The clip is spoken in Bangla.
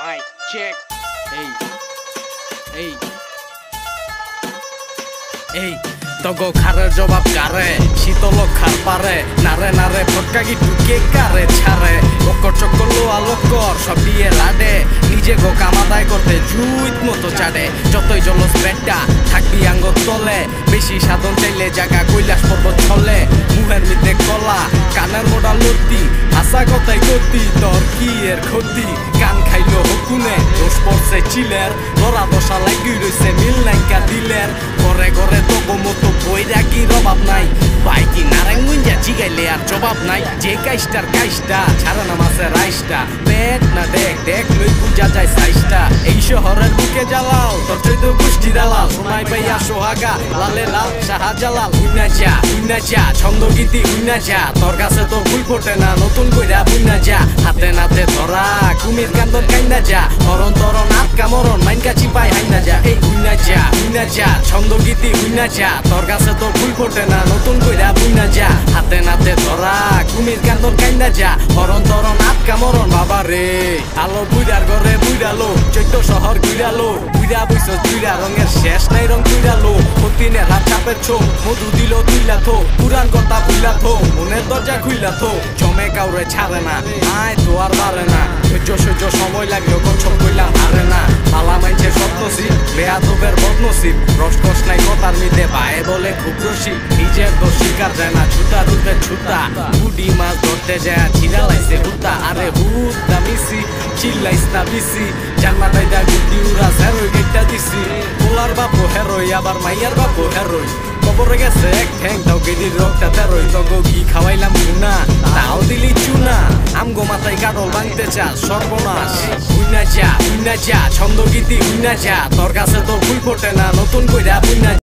Mic check. Hey, hey. এই তগো খারের জবাব কারে শীতল খার পারে নারে নারে ফটকাগি ঢুকে কারে ছাড়ে ওকর চক্কর লোয়া লোকর সব দিয়ে লাডে নিজে গো কামাদায় করতে জুইত মতো চাড়ে যতই জলস পেটটা থাকবি আঙ্গর তলে বেশি সাধন চাইলে জায়গা কৈলাস পর্বত ছলে মুহের মিতে কলা কানের মোড়া লতি হাসা কথাই গতি তোর কি এর ক্ষতি কান খাইলো হকুনে দোষ পড়ছে চিলের লড়া দশা লাগি রইছে মিল নাইকা দিলের ঘরে ঘরে তবু মতো বইরা কি রবাব নাই বাইকি নারাং মুঞ্জা জিগাইলে আর জবাব নাই যে কাইস্টার কাইস্টা ছাড়া নামাছে রাইসটা পেট না দেখ দেখ লই বুঝা যায় সাইসটা এই শহরের বুকে জ্বালাও তোর চৈত গোষ্ঠী দালাল সোনাই পাইয়া সোহাগা লালে লাল শাহজালাল উইনা যা ছন্দ গীতি উইনা যা তোর কাছে তো ভুল ফোটে না নতুন কইরা বুইনা যা হাতে নাতে ধরা কুমির কান্দন কাইনা যা হরণ তরণ আটকা মরণ মাইনকা চিপাই হাইনা যা এই উইনা যা ছন্দ গীতি উইনা যা তোর কাছে তো ভুল ফোটে না নতুন কইরা বুইনা যা হাতে নাতে ধরা কুমির কান্দন কাইনা যা হরণ তরণ আটকা মরণ বাবা রে আলো বুইরার ঘরে বুইরালো চৈত্য শহর ঘুরালো বুইরা বইছ দুইরা রঙের শেষ নাই রং ঘুরালো প্রতিনে রাত চাপের ছোপ মধু দিল দুইলা থো পুরান কথা বুইলা থো মনের দরজা খুইলা থো জমে কাউরে ছাড়ে না আয় তো আর পারে না সহ্য সময় লাগলো কচ্ছপ কইলাম হারে না পালা মাইছে স্বপ্নসিব বেয়াদবের বদনসিব রসকস নাই কথার মিতে ভাই বলে খুব রসিক নিজের তো শিকার যায় না ছুটা রূপে ছুটা বুডি মাছ ধরতে যায় ছিড়া লাইছে হুতা আরে হুতা মিসি চিল্লাইস না বিসি জান্নাতাই দা গুডি উড়া হেরোই গেটটা দিছি পোলার বাপু হেরোই আবার মাইয়ার বাপু হেরোই কবরে গেছে এক ঠ্যাং তাও গেদির রক্তটা তেরোই তগো কি খাওয়াইলাম চুনা তাও দিলি চুনা আমগো মাথায় কাটল ভাঙতে চাস সর্বনাশ উইনা যা ছন্দ গীতি উইনা যা তোর কাছে তো ভুল ফোটে না নতুন কইরা বুইনা